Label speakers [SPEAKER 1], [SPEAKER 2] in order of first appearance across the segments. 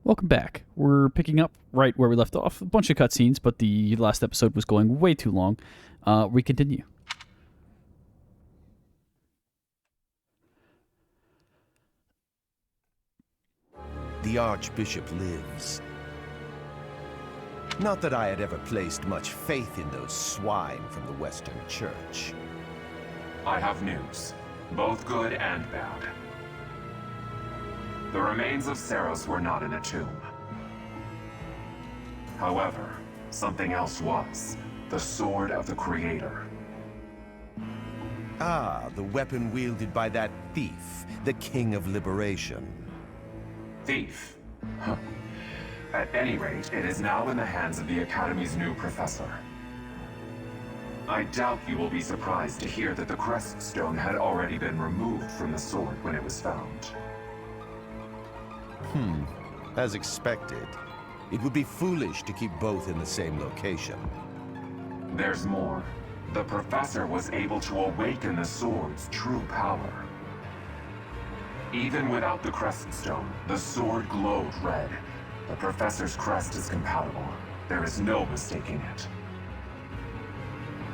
[SPEAKER 1] Welcome back. We're picking up right where we left off. A bunch of cutscenes, but the last episode was going way too long. We continue.
[SPEAKER 2] The Archbishop lives. Not that I had ever placed much faith in those swine from the Western Church.
[SPEAKER 3] I have news, both good and bad. The remains of Saros were not in a tomb. However, something else was. The Sword of the Creator.
[SPEAKER 2] Ah, the weapon wielded by that thief, the King of Liberation.
[SPEAKER 3] Thief. Huh. At any rate, it is now in the hands of the Academy's new professor. I doubt you will be surprised to hear that the crest stone had already been removed from the sword when it was found.
[SPEAKER 2] As expected. It would be foolish to keep both in the same location.
[SPEAKER 3] There's more. The professor was able to awaken the sword's true power. Even without the crest stone, the sword glowed red. The professor's crest is compatible. There is no mistaking it.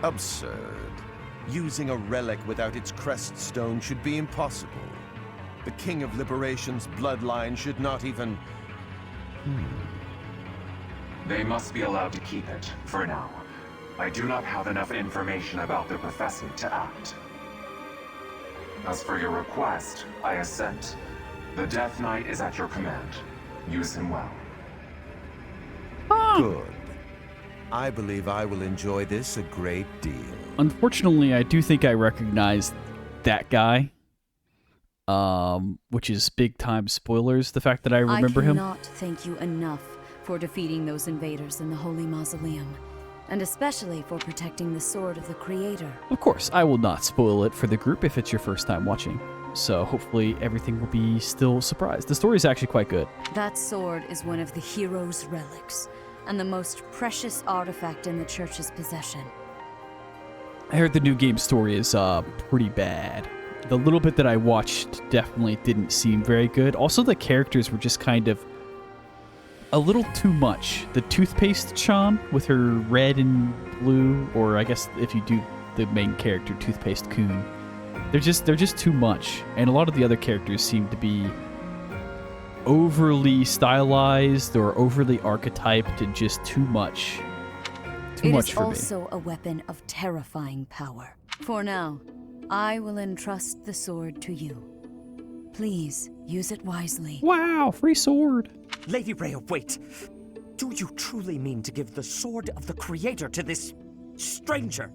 [SPEAKER 2] Absurd. Using a relic without its crest stone should be impossible. The King of Liberation's bloodline should not even...
[SPEAKER 3] They must be allowed to keep it, for now. I do not have enough information about the professor to act. As for your request, I assent. The Death Knight is at your command. Use him well.
[SPEAKER 2] Good. I believe I will enjoy this a great deal.
[SPEAKER 1] Unfortunately, I do think I recognize that guy. Which is big time spoilers, the fact that I remember him.
[SPEAKER 4] I cannot thank you enough for defeating those invaders in the Holy Mausoleum, and especially for protecting the Sword of the Creator.
[SPEAKER 1] Of course, I will not spoil it for the group if it's your first time watching. So hopefully everything will be still surprised. The story is actually quite good.
[SPEAKER 4] That sword is one of the hero's relics, and the most precious artifact in the Church's possession.
[SPEAKER 1] I heard the new game story is pretty bad. The little bit that I watched definitely didn't seem very good. Also, the characters were just kind of a little too much. The toothpaste Chan with her red and blue, or I guess if you do the main character, Toothpaste Kun, they're just too much. And a lot of the other characters seem to be overly stylized or overly archetyped and just too much. Too much for me.
[SPEAKER 4] It is also a weapon of terrifying power. For now, I will entrust the sword to you. Please, use it wisely.
[SPEAKER 1] Wow, free sword.
[SPEAKER 5] Lady Rhea, wait. Do you truly mean to give the Sword of the Creator to this stranger?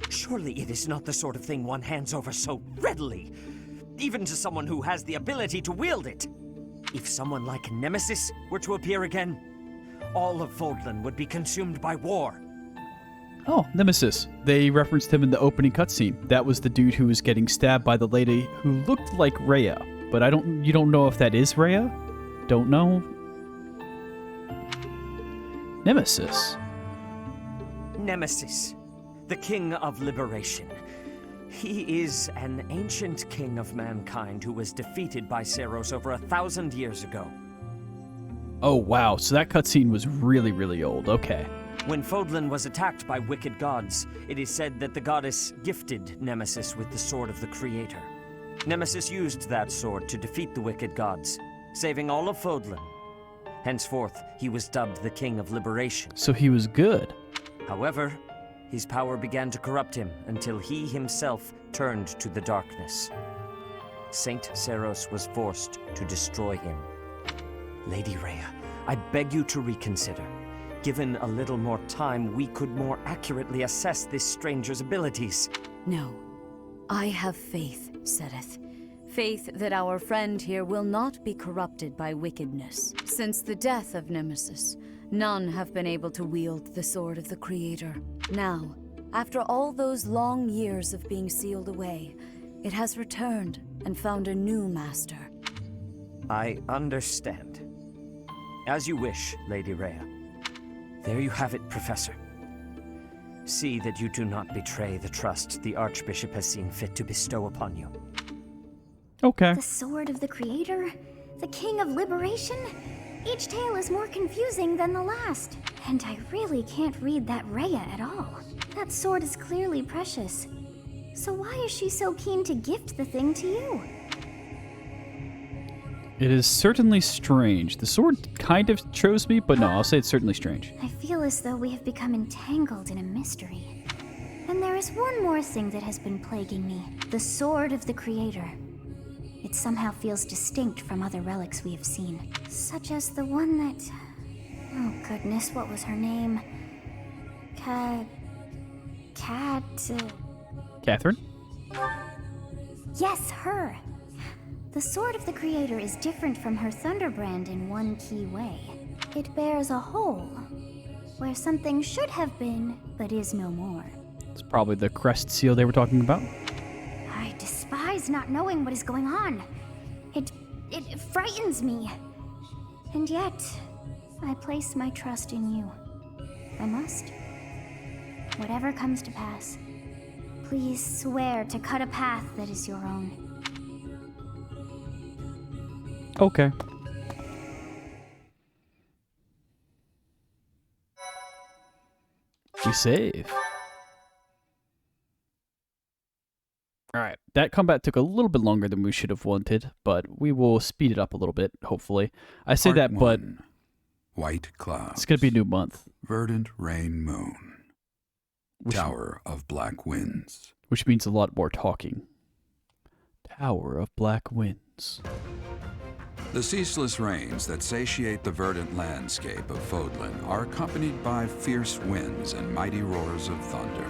[SPEAKER 5] Surely it is not the sort of thing one hands over so readily, even to someone who has the ability to wield it. If someone like Nemesis were to appear again, all of Fodlan would be consumed by war.
[SPEAKER 1] Oh, Nemesis. They referenced him in the opening cutscene. That was the dude who was getting stabbed by the lady who looked like Rhea. But you don't know if that is Rhea? Don't know? Nemesis.
[SPEAKER 5] Nemesis, the King of Liberation. He is an ancient king of mankind who was defeated by Saros over 1,000 years ago.
[SPEAKER 1] Oh, wow. So that cutscene was really, really old. Okay.
[SPEAKER 5] When Fodlan was attacked by wicked gods, it is said that the goddess gifted Nemesis with the Sword of the Creator. Nemesis used that sword to defeat the wicked gods, saving all of Fodlan. Henceforth, he was dubbed the King of Liberation.
[SPEAKER 1] So he was good.
[SPEAKER 5] However, his power began to corrupt him until he himself turned to the darkness. Saint Saros was forced to destroy him. Lady Rhea, I beg you to reconsider. Given a little more time, we could more accurately assess this stranger's abilities.
[SPEAKER 4] No. I have faith, Seteth. Faith that our friend here will not be corrupted by wickedness. Since the death of Nemesis, none have been able to wield the Sword of the Creator. Now, after all those long years of being sealed away, it has returned and found a new master.
[SPEAKER 5] I understand. As you wish, Lady Rhea. There you have it, Professor. See that you do not betray the trust the Archbishop has seen fit to bestow upon you.
[SPEAKER 1] Okay.
[SPEAKER 6] The Sword of the Creator? The King of Liberation? Each tale is more confusing than the last. And I really can't read that Rhea at all. That sword is clearly precious. So why is she so keen to gift the thing to you?
[SPEAKER 1] It is certainly strange. The sword kind of chose me, but no, I'll say it's certainly strange.
[SPEAKER 6] I feel as though we have become entangled in a mystery. And there is one more thing that has been plaguing me. The Sword of the Creator. It somehow feels distinct from other relics we have seen. Such as the one that... Oh goodness, what was her name?
[SPEAKER 1] Catherine?
[SPEAKER 6] Yes, her. The Sword of the Creator is different from her Thunderbrand in one key way. It bears a hole, where something should have been, but is no more.
[SPEAKER 1] It's probably the crest seal they were talking about.
[SPEAKER 6] I despise not knowing what is going on. It frightens me. And yet, I place my trust in you. I must. Whatever comes to pass, please swear to cut a path that is your own.
[SPEAKER 1] Okay. We save. Alright, that combat took a little bit longer than we should have wanted, but we will speed it up a little bit, hopefully. I say
[SPEAKER 7] Part
[SPEAKER 1] that, but
[SPEAKER 7] 1. White clouds.
[SPEAKER 1] it's going to be a new month.
[SPEAKER 7] Verdant rain moon. Tower of black winds.
[SPEAKER 1] Which means a lot more talking. Tower of Black Winds.
[SPEAKER 7] The ceaseless rains that satiate the verdant landscape of Fodlan are accompanied by fierce winds and mighty roars of thunder.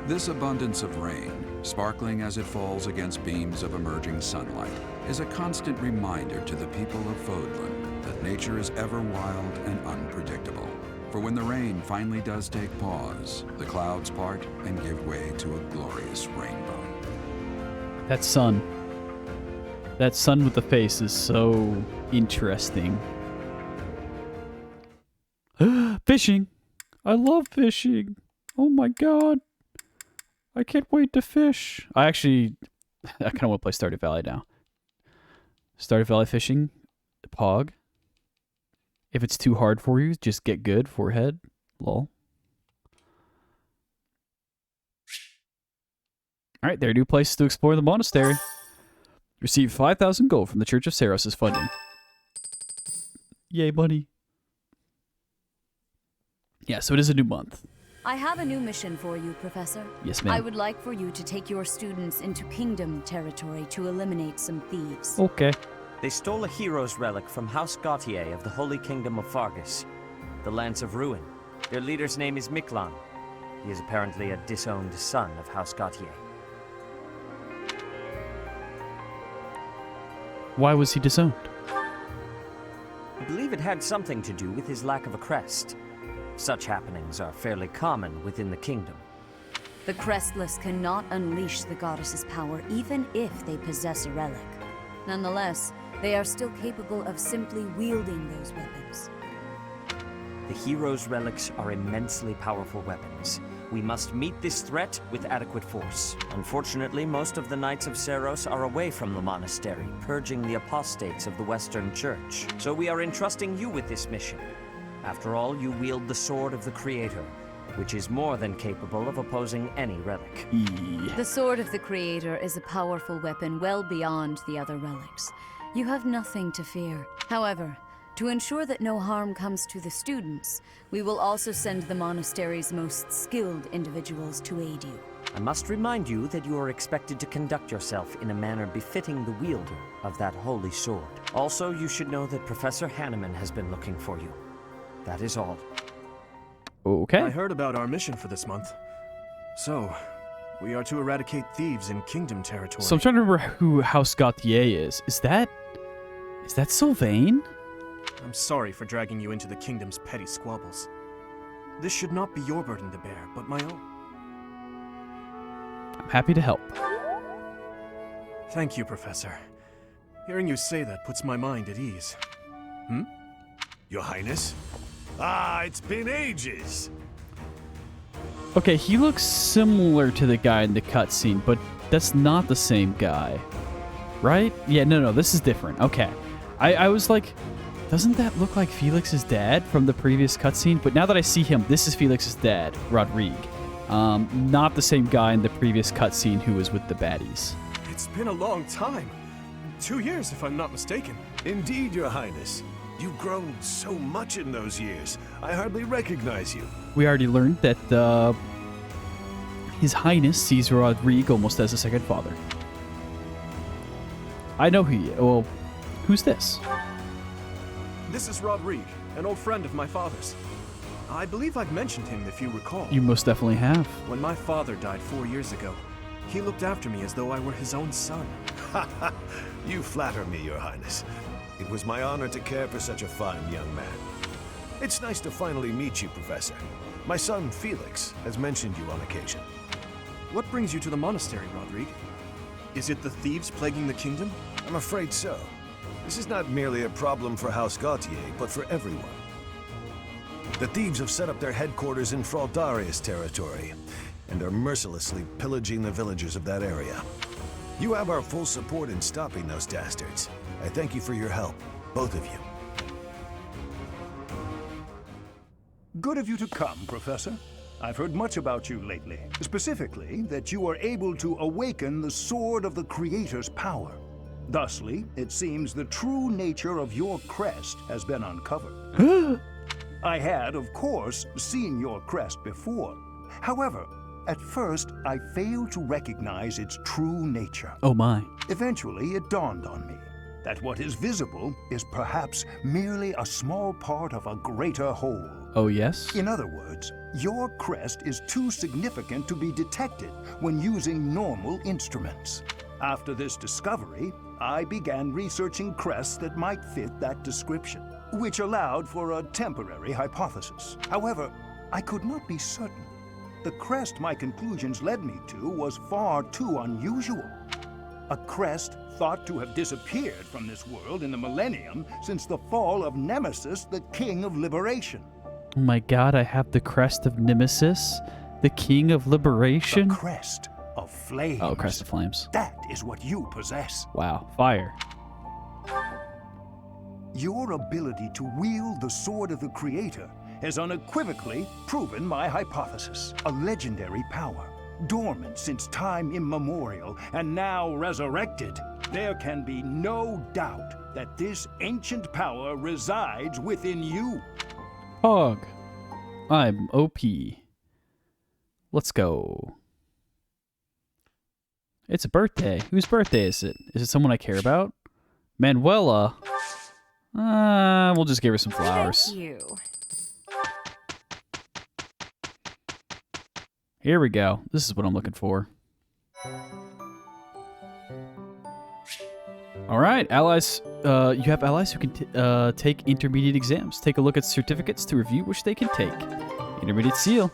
[SPEAKER 7] This abundance of rain, sparkling as it falls against beams of emerging sunlight, is a constant reminder to the people of Fodlan that nature is ever wild and unpredictable. For when the rain finally does take pause, the clouds part and give way to a glorious rainbow.
[SPEAKER 1] That sun. That sun with the face is so interesting. Fishing! I love fishing! Oh my god! I can't wait to fish! I kind of want to play Stardew Valley now. Stardew Valley fishing, Pog. If it's too hard for you, just get good, forehead, lol. Alright, there are new places to explore the monastery. Receive 5,000 gold from the Church of Saros' funding. Yay, buddy. Yeah, so it is a new month.
[SPEAKER 4] I have a new mission for you, Professor.
[SPEAKER 1] Yes, ma'am.
[SPEAKER 4] I would like for you to take your students into Kingdom territory to eliminate some thieves.
[SPEAKER 1] Okay.
[SPEAKER 5] They stole a hero's relic from House Gautier of the Holy Kingdom of Fargus, the Lance of Ruin. Their leader's name is Miklan. He is apparently a disowned son of House Gautier.
[SPEAKER 1] Why was he disowned?
[SPEAKER 5] I believe it had something to do with his lack of a crest. Such happenings are fairly common within the kingdom.
[SPEAKER 4] The Crestless cannot unleash the goddess's power even if they possess a relic. Nonetheless, they are still capable of simply wielding those weapons.
[SPEAKER 5] The hero's relics are immensely powerful weapons. We must meet this threat with adequate force. Unfortunately, most of the Knights of Saros are away from the monastery, purging the apostates of the Western Church. So we are entrusting you with this mission. After all, you wield the Sword of the Creator, which is more than capable of opposing any relic.
[SPEAKER 4] The Sword of the Creator is a powerful weapon well beyond the other relics. You have nothing to fear. However, to ensure that no harm comes to the students, we will also send the monastery's most skilled individuals to aid you.
[SPEAKER 5] I must remind you that you are expected to conduct yourself in a manner befitting the wielder of that holy sword. Also, you should know that Professor Hanneman has been looking for you. That is all.
[SPEAKER 1] Okay.
[SPEAKER 8] I heard about our mission for this month. So, we are to eradicate thieves in Kingdom territory.
[SPEAKER 1] So I'm trying to remember who House Gautier is. Is that Sylvain?
[SPEAKER 8] I'm sorry for dragging you into the Kingdom's petty squabbles. This should not be your burden to bear, but my own.
[SPEAKER 1] I'm happy to help.
[SPEAKER 8] Thank you, Professor. Hearing you say that puts my mind at ease.
[SPEAKER 9] Your Highness? Ah, it's been ages.
[SPEAKER 1] Okay, he looks similar to the guy in the cutscene, but that's not the same guy. Right? Yeah, no, this is different. Okay. I was like Doesn't that look like Felix's dad from the previous cutscene? But now that I see him, this is Felix's dad, Rodrigue. Not the same guy in the previous cutscene who was with the baddies.
[SPEAKER 8] It's been a long time. 2 years, if I'm not mistaken.
[SPEAKER 9] Indeed, Your Highness. You've grown so much in those years. I hardly recognize you.
[SPEAKER 1] We already learned that His Highness sees Rodrigue almost as a second father. I know well, who's this?
[SPEAKER 8] This is Rodrigue, an old friend of my father's. I believe I've mentioned him, if you recall.
[SPEAKER 1] You most definitely have.
[SPEAKER 8] When my father died 4 years ago, he looked after me as though I were his own son.
[SPEAKER 9] You flatter me, Your Highness. It was my honor to care for such a fine young man. It's nice to finally meet you, Professor. My son, Felix, has mentioned you on occasion.
[SPEAKER 8] What brings you to the monastery, Rodrigue? Is it the thieves plaguing the kingdom?
[SPEAKER 9] I'm afraid so. This is not merely a problem for House Gautier, but for everyone. The thieves have set up their headquarters in Fraldaria's territory, and are mercilessly pillaging the villagers of that area. You have our full support in stopping those dastards. I thank you for your help, both of you.
[SPEAKER 10] Good of you to come, Professor. I've heard much about you lately. Specifically, that you are able to awaken the Sword of the Creator's power. Thusly, it seems the true nature of your crest has been uncovered. I had, of course, seen your crest before. However, at first, I failed to recognize its true nature.
[SPEAKER 1] Oh my.
[SPEAKER 10] Eventually, it dawned on me that what is visible is perhaps merely a small part of a greater whole.
[SPEAKER 1] Oh yes?
[SPEAKER 10] In other words, your crest is too significant to be detected when using normal instruments. After this discovery, I began researching crests that might fit that description, which allowed for a temporary hypothesis. However, I could not be certain. The crest my conclusions led me to was far too unusual. A crest thought to have disappeared from this world in the millennium since the fall of Nemesis, the King of Liberation.
[SPEAKER 1] Oh my god, I have the crest of Nemesis, the King of Liberation.
[SPEAKER 10] The crest of flames.
[SPEAKER 1] Oh, crest of flames.
[SPEAKER 10] That is what you possess.
[SPEAKER 1] Wow, fire.
[SPEAKER 10] Your ability to wield the Sword of the Creator has unequivocally proven my hypothesis. A legendary power, dormant since time immemorial, and now resurrected. There can be no doubt that this ancient power resides within you.
[SPEAKER 1] Hog. I'm OP. Let's go. It's a birthday. Whose birthday is it? Is it someone I care about? Manuela. We'll just give her some flowers.
[SPEAKER 4] Thank you.
[SPEAKER 1] Here we go. This is what I'm looking for. All right, allies. You have allies who can take intermediate exams. Take a look at certificates to review which they can take. Intermediate seal.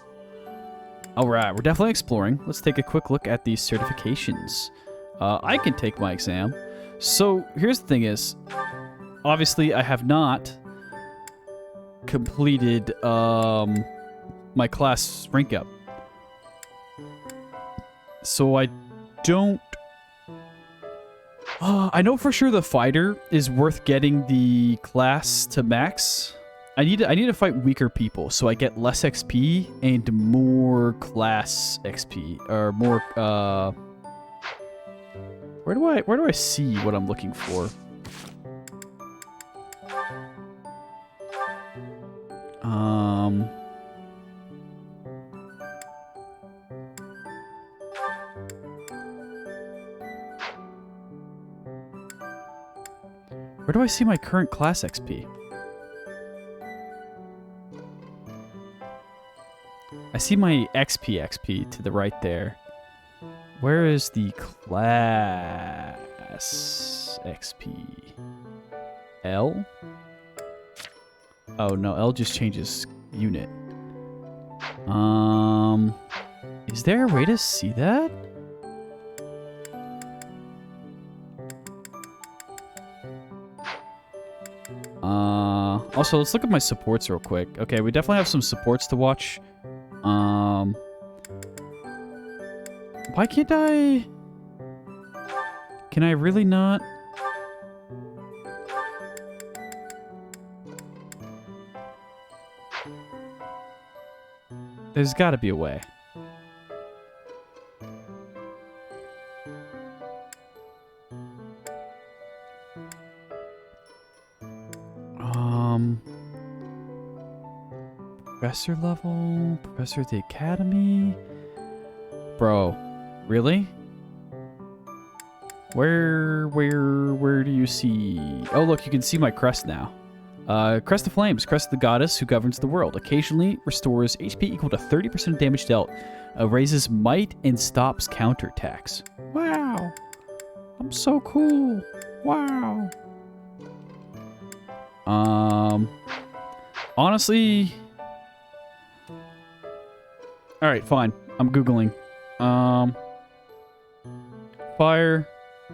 [SPEAKER 1] All right, we're definitely exploring. Let's take a quick look at these certifications. I can take my exam. So here's the thing is, obviously I have not completed my class rank up. So I don't... I know for sure the fighter is worth getting the class to max. I need to fight weaker people so I get less XP and more class XP or more where do I see what I'm looking for? Where do I see my current class XP? I see my XP to the right there. Where is the class XP? L? Oh no, L just changes unit. Is there a way to see that? Also, let's look at my supports real quick. Okay, we definitely have some supports to watch. Why can't I... Can I really not... There's got to be a way. Professor level, professor at the academy. Bro, really? Where do you see? Oh, look, you can see my crest now. Crest of Flames, crest of the goddess who governs the world. Occasionally restores HP equal to 30% of damage dealt. Raises might and stops counterattacks. Wow. I'm so cool. Wow. Honestly. Alright, fine. I'm Googling. Fire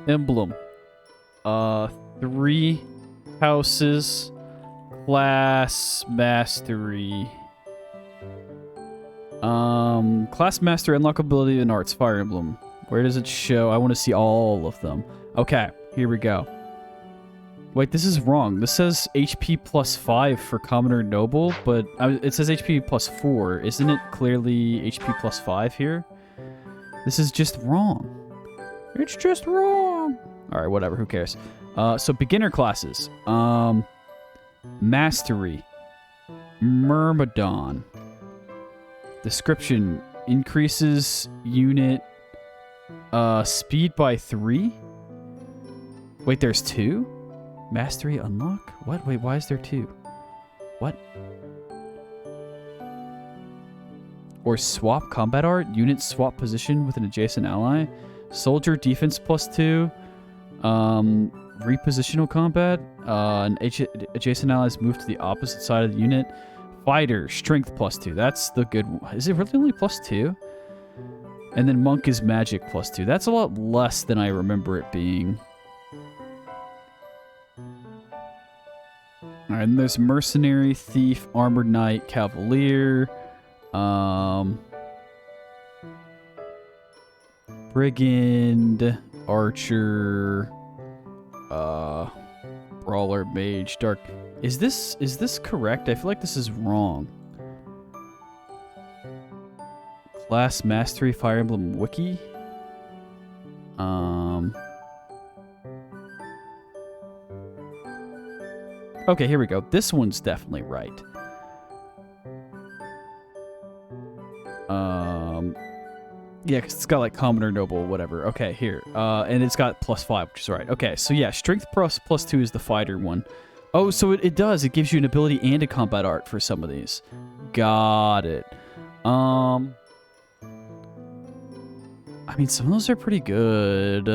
[SPEAKER 1] Emblem. 3 houses. Class Mastery. Class Master unlockability and arts. Fire Emblem. Where does it show? I want to see all of them. Okay, here we go. Wait, this is wrong. This says HP plus 5 for Commoner Noble, but it says HP plus 4. Isn't it clearly HP plus 5 here? This is just wrong. It's just wrong. Alright, whatever. Who cares? So beginner classes. Mastery. Myrmidon. Description. Increases unit speed by 3? Wait, there's 2? Mastery unlock? What? Wait, why is there 2? What? Or swap combat art? Unit swap position with an adjacent ally? Soldier defense plus 2? Repositional combat? Adjacent allies move to the opposite side of the unit? Fighter, strength plus 2. That's the good one. Is it really only plus 2? And then monk is magic plus 2. That's a lot less than I remember it being. Alright, and there's mercenary, thief, armored knight, cavalier, brigand, archer, brawler, mage, dark. Is this correct? I feel like this is wrong. Class mastery, Fire Emblem wiki. Okay, here we go. This one's definitely right. Yeah, because it's got like commoner, noble, whatever. Okay, here. And it's got +5, which is right. Okay, so yeah, strength +2 is the fighter one. Oh, so it does. It gives you an ability and a combat art for some of these. Got it. I mean, some of those are pretty good.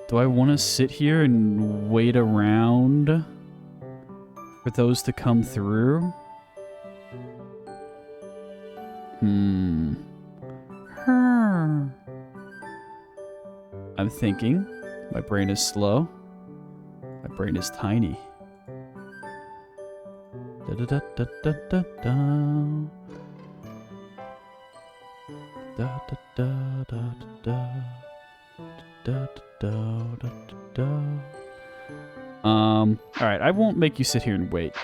[SPEAKER 1] Do I want to sit here and wait around for those to come through? I'm thinking. My brain is slow. My brain is tiny. Da da da da da da da. Da da da da da da da da. Alright, I won't make you sit here and wait.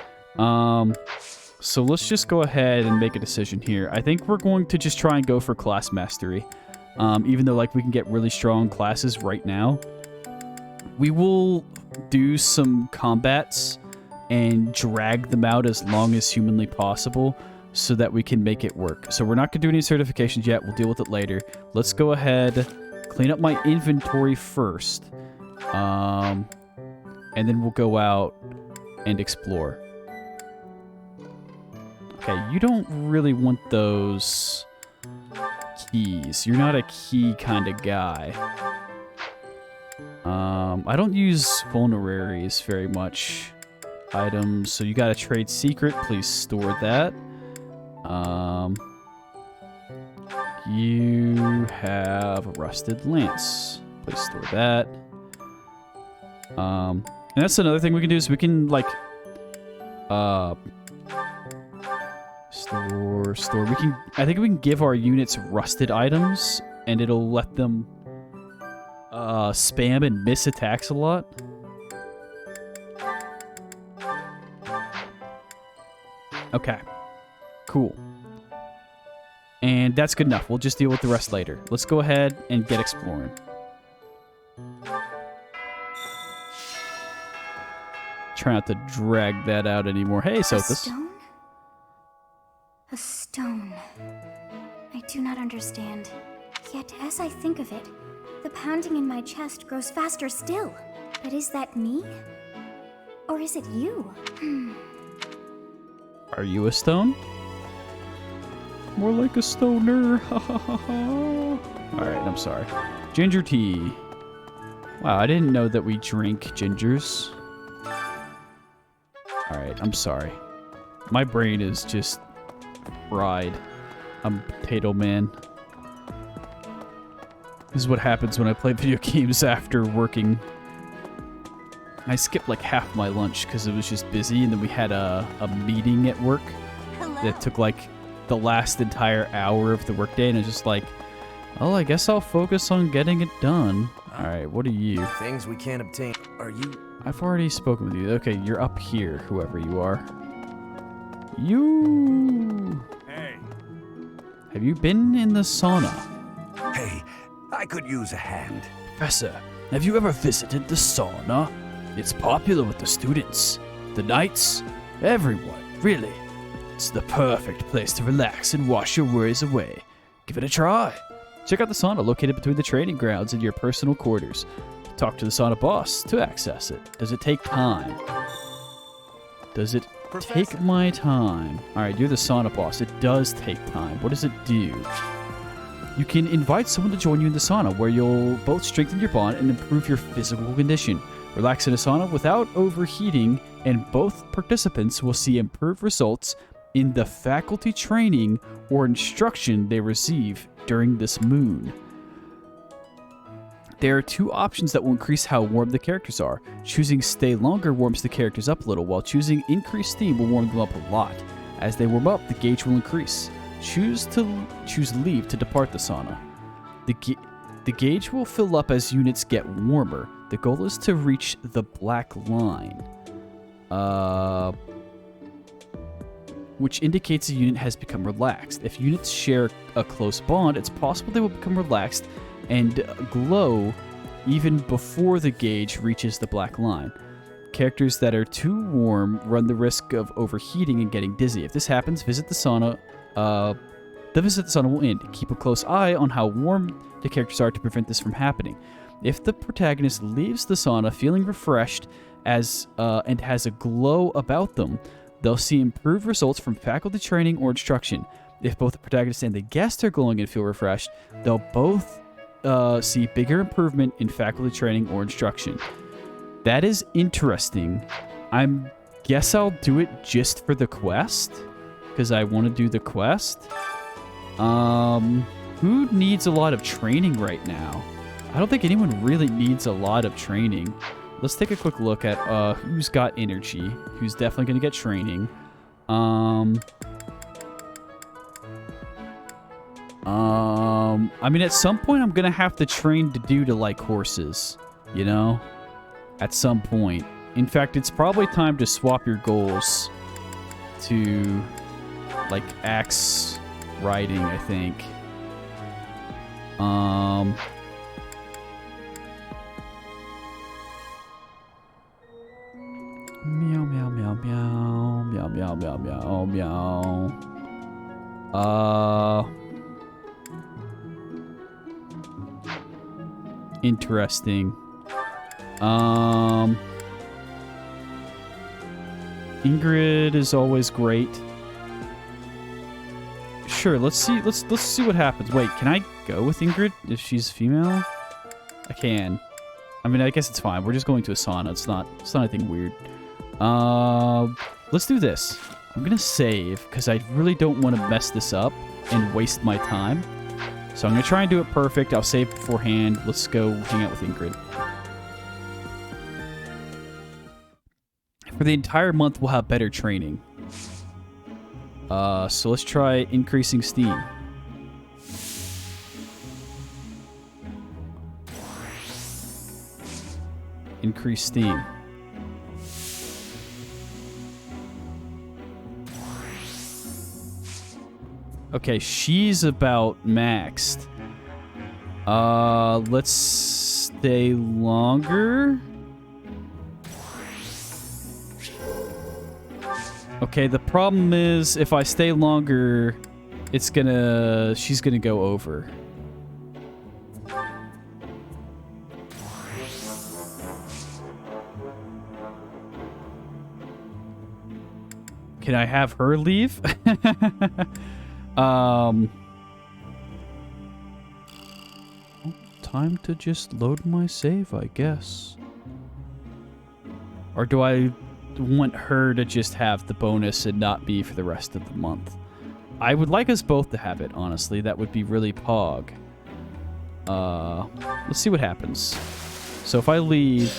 [SPEAKER 1] So let's just go ahead and make a decision here. I think we're going to just try and go for class mastery. Even though like we can get really strong classes right now. We will do some combats and drag them out as long as humanly possible so that we can make it work. So we're not going to do any certifications yet. We'll deal with it later. Let's go ahead, clean up my inventory first. And then we'll go out and explore. Okay, you don't really want those keys. You're not a key kind of guy. I don't use vulneraries very much. Items, so you got a trade secret. Please store that. You have a rusted lance. Please store that. And that's another thing we can do is we can like store. I think we can give our units rusted items and it'll let them spam and miss attacks a lot. Okay. Cool. And that's good enough. We'll just deal with the rest later. Let's go ahead and get exploring. Try not to drag that out anymore. Hey,
[SPEAKER 6] A
[SPEAKER 1] Sothis.
[SPEAKER 6] stone? A stone. I do not understand. Yet, as I think of it, the pounding in my chest grows faster still. But is that me? Or is it you?
[SPEAKER 1] Are you a stone? More like a stoner. Ha ha ha ha. Alright, I'm sorry. Ginger tea. Wow, I didn't know that we drink gingers. Alright, I'm sorry. My brain is just fried. I'm potato man. This is what happens when I play video games after working. I skipped like half my lunch because it was just busy, and then we had a meeting at work that took like the last entire hour of the workday, and it's just like, well, I guess I'll focus on getting it done. Alright, what are you?
[SPEAKER 8] Things we can't obtain. Are you?
[SPEAKER 1] I've already spoken with you. Okay, you're up here, whoever you are. You...
[SPEAKER 10] Hey.
[SPEAKER 1] Have you been in the sauna?
[SPEAKER 10] Hey, I could use a hand.
[SPEAKER 1] Professor, have you ever visited the sauna? It's popular with the students, the knights, everyone, really. It's the perfect place to relax and wash your worries away. Give it a try. Check out the sauna located between the training grounds and your personal quarters. Talk to the sauna boss to access it. Does it take time? Does it take my time? Alright, you're the sauna boss. It does take time. What does it do? You can invite someone to join you in the sauna, where you'll both strengthen your bond and improve your physical condition. Relax in a sauna without overheating, and both participants will see improved results in the faculty training or instruction they receive during this moon. There are two options that will increase how warm the characters are. Choosing stay longer warms the characters up a little, while choosing increase steam will warm them up a lot. As they warm up, the gauge will increase. Choose leave to depart the sauna. The gauge will fill up as units get warmer. The goal is to reach the black line, which indicates a unit has become relaxed. If units share a close bond, it's possible they will become relaxed and glow even before the gauge reaches the black line. Characters that are too warm run the risk of overheating and getting dizzy. If this happens, the visit to the sauna will end. Keep a close eye on how warm the characters are to prevent this from happening. If the protagonist leaves the sauna feeling refreshed and has a glow about them, they'll see improved results from faculty training or instruction. If both the protagonist and the guest are glowing and feel refreshed, they'll both see bigger improvement in faculty training or instruction. That is interesting. Guess I'll do it just for the quest, because I want to do the quest. Who needs a lot of training right now? I don't think anyone really needs a lot of training. Let's take a quick look at who's got energy, who's definitely going to get training. I mean, at some point I'm going to have to train to like horses, you know? At some point. In fact, it's probably time to swap your goals to, like, axe riding, I think. Meow, meow, meow, meow. Meow, meow, meow, meow, meow. Interesting. Ingrid is always great. Sure, let's see what happens. Wait, can I go with Ingrid if she's female? I can. I mean, I guess it's fine. We're just going to a sauna. It's not anything weird. Let's do this. I'm gonna save because I really don't want to mess this up and waste my time. So I'm gonna try and do it perfect. I'll save beforehand. Let's go hang out with Ingrid. For the entire month, we'll have better training. So let's try increasing steam. Increase steam. Okay, she's about maxed. Let's stay longer. Okay, the problem is if I stay longer, she's gonna go over. Can I have her leave? Time to just load my save, I guess. Or do I want her to just have the bonus and not be for the rest of the month? I would like us both to have it, honestly. That would be really pog. Let's see what happens. So if I leave,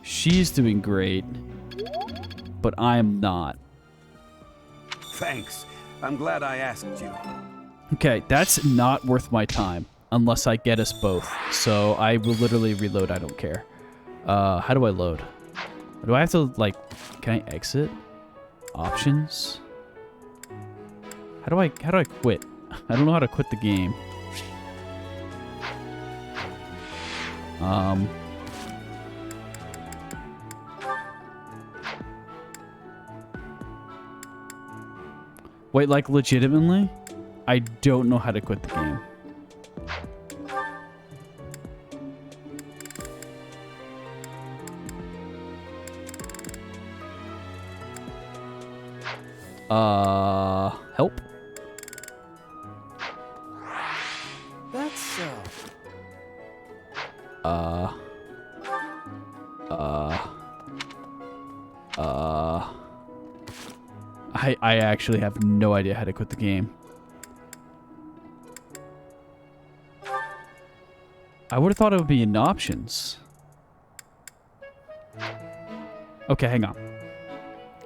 [SPEAKER 1] she's doing great, but I'm not.
[SPEAKER 11] Thanks. I'm glad I asked you.
[SPEAKER 1] Okay, that's not worth my time unless I get us both. So I will literally reload. I don't care. How do I load? Do I have to, like, can I exit? Options? How do I quit? I don't know how to quit the game. Wait, like, legitimately? I don't know how to quit the game. Help?
[SPEAKER 8] That's,
[SPEAKER 1] I actually have no idea how to quit the game. I would have thought it would be in options. Okay, hang on.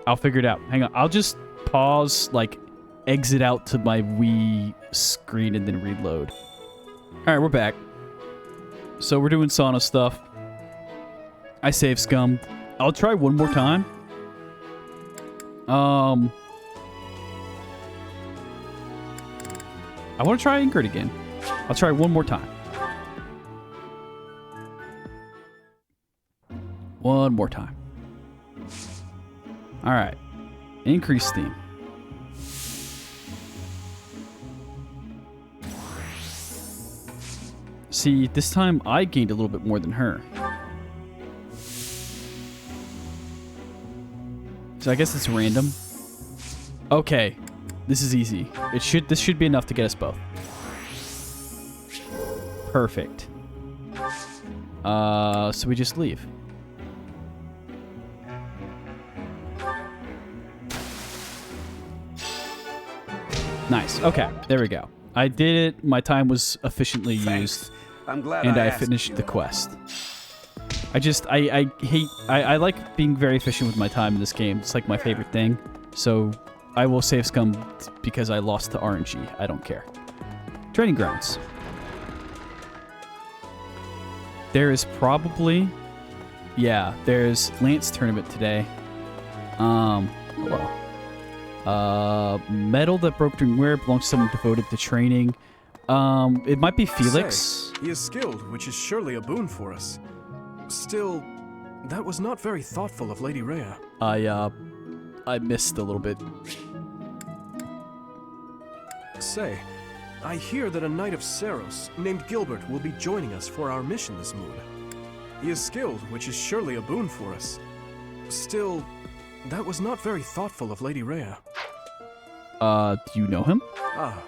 [SPEAKER 1] I'll figure it out. Hang on. I'll just pause, like, exit out to my Wii screen and then reload. Alright, we're back. So we're doing sauna stuff. I save scummed. I'll try one more time. I want to try Ingrid again. I'll try one more time. One more time. Alright. Increase steam. See, this time I gained a little bit more than her. So I guess it's random. Okay. This is easy. This should be enough to get us both. Perfect. So we just leave. Nice. Okay, there we go. I did it. My time was efficiently used.
[SPEAKER 11] I'm glad
[SPEAKER 1] and I
[SPEAKER 11] asked
[SPEAKER 1] finished
[SPEAKER 11] you.
[SPEAKER 1] the quest. I like being very efficient with my time in this game. It's like my favorite thing. So I will save scum because I lost to RNG. I don't care. Training grounds. There is probably... Yeah, there's Lance tournament today. Hello. Medal that broke during wear belongs to someone devoted to training. It might be Felix.
[SPEAKER 8] Say, he is skilled, which is surely a boon for us. Still, that was not very thoughtful of Lady Rhea.
[SPEAKER 1] I missed a little bit.
[SPEAKER 8] Say, I hear that a knight of Seros named Gilbert will be joining us for our mission this moon. He is skilled, which is surely a boon for us. Still, that was not very thoughtful of Lady Rhea.
[SPEAKER 1] Do you know him?
[SPEAKER 8] Ah,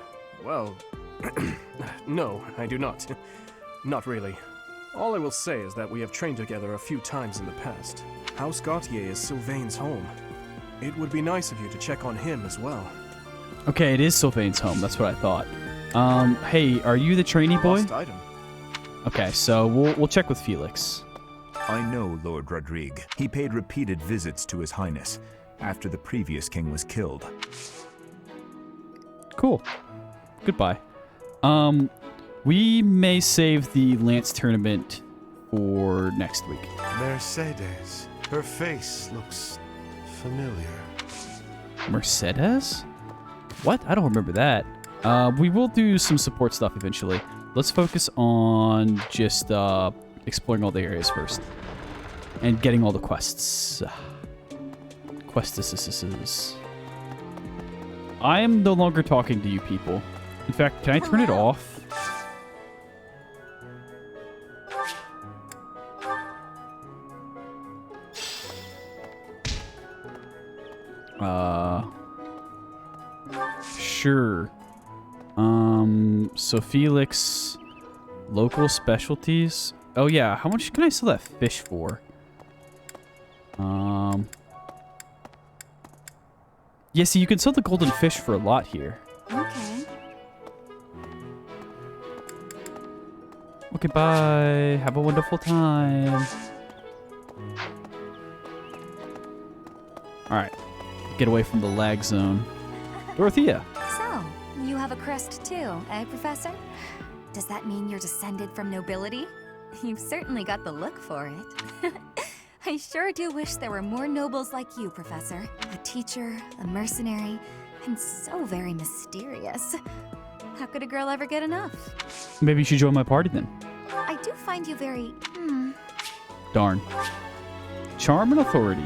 [SPEAKER 8] well... no, I do not. Not really. All I will say is that we have trained together a few times in the past. House Gautier is Sylvain's home. It would be nice of you to check on him as well.
[SPEAKER 1] Okay, it is Sylvain's home. That's what I thought. Hey, are you the trainee boy?
[SPEAKER 8] Lost item.
[SPEAKER 1] Okay, so we'll check with Felix.
[SPEAKER 12] I know Lord Rodrigue. He paid repeated visits to His Highness after the previous king was killed.
[SPEAKER 1] Cool. Goodbye. We may save the Lance tournament for next week.
[SPEAKER 2] Mercedes. Her face looks familiar.
[SPEAKER 1] Mercedes? What? I don't remember that. We will do some support stuff eventually. Let's focus on just exploring all the areas first. And getting all the quests. Quests. I am no longer talking to you people. In fact, can I turn it off? Sure. So Felix, local specialties. Oh yeah, how much can I sell that fish for? Yeah, see, you can sell the golden fish for a lot here.
[SPEAKER 6] Okay.
[SPEAKER 1] Okay, bye. Have a wonderful time. Alright. Get away from the lag zone. Dorothea.
[SPEAKER 13] So, you have a crest too, eh, Professor? Does that mean you're descended from nobility? You've certainly got the look for it. I sure do wish there were more nobles like you, Professor. A teacher, a mercenary, and so very mysterious. How could a girl ever get enough?
[SPEAKER 1] Maybe you should join my party then.
[SPEAKER 13] I do find you very,
[SPEAKER 1] Darn. Charm and authority.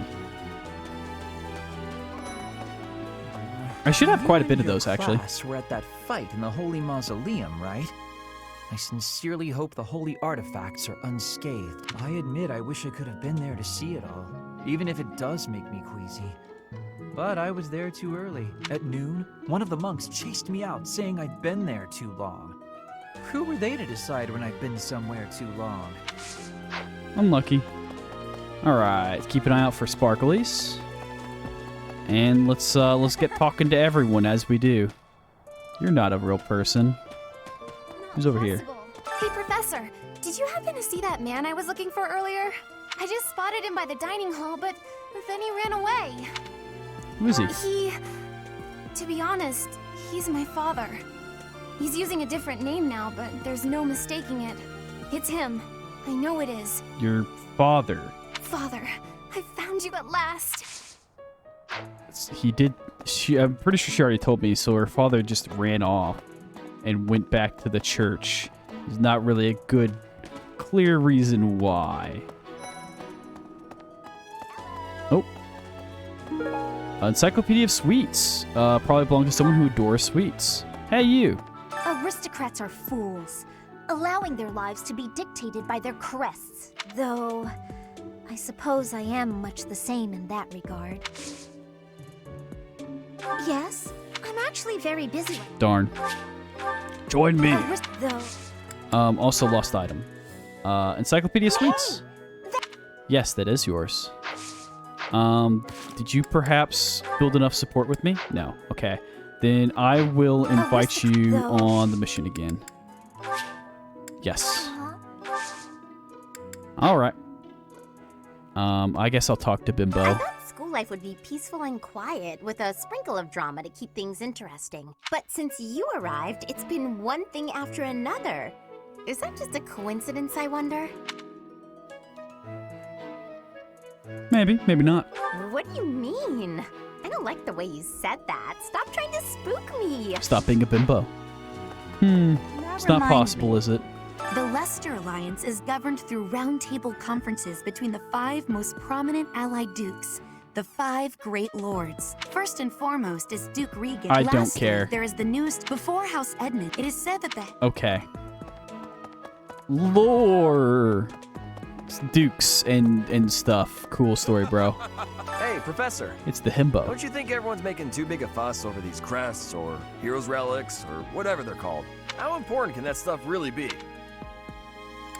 [SPEAKER 1] I should have quite a bit of those, actually.
[SPEAKER 14] We're at that fight in the Holy Mausoleum, right? I sincerely hope the holy artifacts are unscathed. I admit I wish I could have been there to see it all, even if it does make me queasy. But I was there too early. At noon, one of the monks chased me out, saying I'd been there too long. Who were they to decide when I'd been somewhere too long?
[SPEAKER 1] Unlucky. Alright, keep an eye out for sparklies. And let's get talking to everyone as we do. You're not a real person. Who's over here?
[SPEAKER 6] Hey, Professor, did you happen to see that man I was looking for earlier? I just spotted him by the dining hall, but then he ran away.
[SPEAKER 1] Who is he?
[SPEAKER 6] To be honest, he's my father. He's using a different name now, but there's no mistaking it. It's him. I know it is.
[SPEAKER 1] Your father.
[SPEAKER 6] Father, I found you at last.
[SPEAKER 1] He did. I'm pretty sure she already told me. So her father just ran off and went back to the church. There's not really a good, clear reason why. Oh. Encyclopedia of Sweets. Probably belongs to someone who adores sweets. Hey, you.
[SPEAKER 6] Aristocrats are fools, allowing their lives to be dictated by their crests. Though, I suppose I am much the same in that regard. Yes, I'm actually very busy.
[SPEAKER 1] Darn. Join me.
[SPEAKER 6] Though.
[SPEAKER 1] Also lost item. Encyclopedia of Sweets. Yes, that is yours. Did you perhaps build enough support with me? No. Okay. Then I will invite you on the mission again. Yes. Alright. I guess I'll talk to Bimbo.
[SPEAKER 15] I thought school life would be peaceful and quiet, with a sprinkle of drama to keep things interesting. But since you arrived, it's been one thing after another. Is that just a coincidence, I wonder?
[SPEAKER 1] Maybe, maybe not.
[SPEAKER 15] What do you mean? I don't like the way you said that. Stop trying to spook me.
[SPEAKER 1] Stop being a bimbo. It's not possible, is it?
[SPEAKER 13] The Leicester Alliance is governed through roundtable conferences between the 5 most prominent allied dukes, the 5 great lords. First and foremost is Duke Regan.
[SPEAKER 1] I don't
[SPEAKER 13] Lastly,
[SPEAKER 1] care.
[SPEAKER 13] There is the newest before House Edmund. It is said that the
[SPEAKER 1] Okay. Lore. Dukes and stuff. Cool story, bro.
[SPEAKER 16] Hey, Professor.
[SPEAKER 1] It's the himbo.
[SPEAKER 16] Don't you think everyone's making too big a fuss over these crests or heroes relics or whatever they're called? How important can that stuff really be?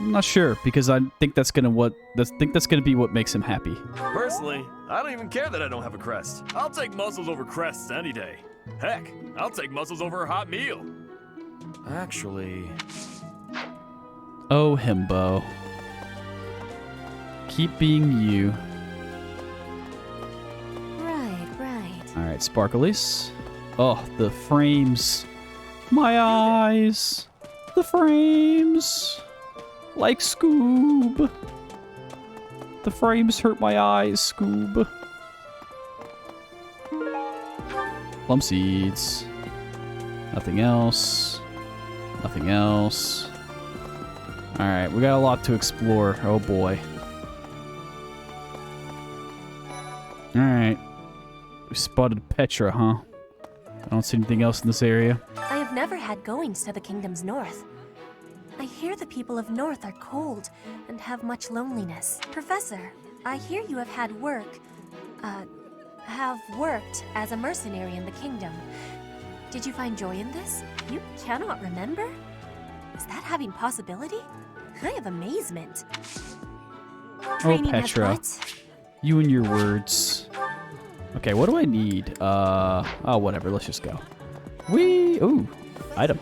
[SPEAKER 1] I'm not sure because I think that's gonna be what makes him happy.
[SPEAKER 16] Personally, I don't even care that I don't have a crest. I'll take muscles over crests any day. Heck, I'll take muscles over a hot meal. Actually...
[SPEAKER 1] Oh, himbo. Keep being you.
[SPEAKER 13] Right.
[SPEAKER 1] Alright, sparklies. Oh, the frames. My eyes. The frames. Like Scoob. The frames hurt my eyes, Scoob. Plum seeds. Nothing else. Nothing else. Alright, we got a lot to explore. Oh boy. Alright. We spotted Petra, huh? I don't see anything else in this area.
[SPEAKER 17] I have never had goings to the kingdom's north. I hear the people of North are cold and have much loneliness. Professor, I hear you have had worked as a mercenary in the kingdom. Did you find joy in this? You cannot remember? Is that having possibility? I have amazement.
[SPEAKER 1] Oh, Petra. You and your words. Okay, what do I need? Oh, whatever. Let's just go. Whee! Ooh, item.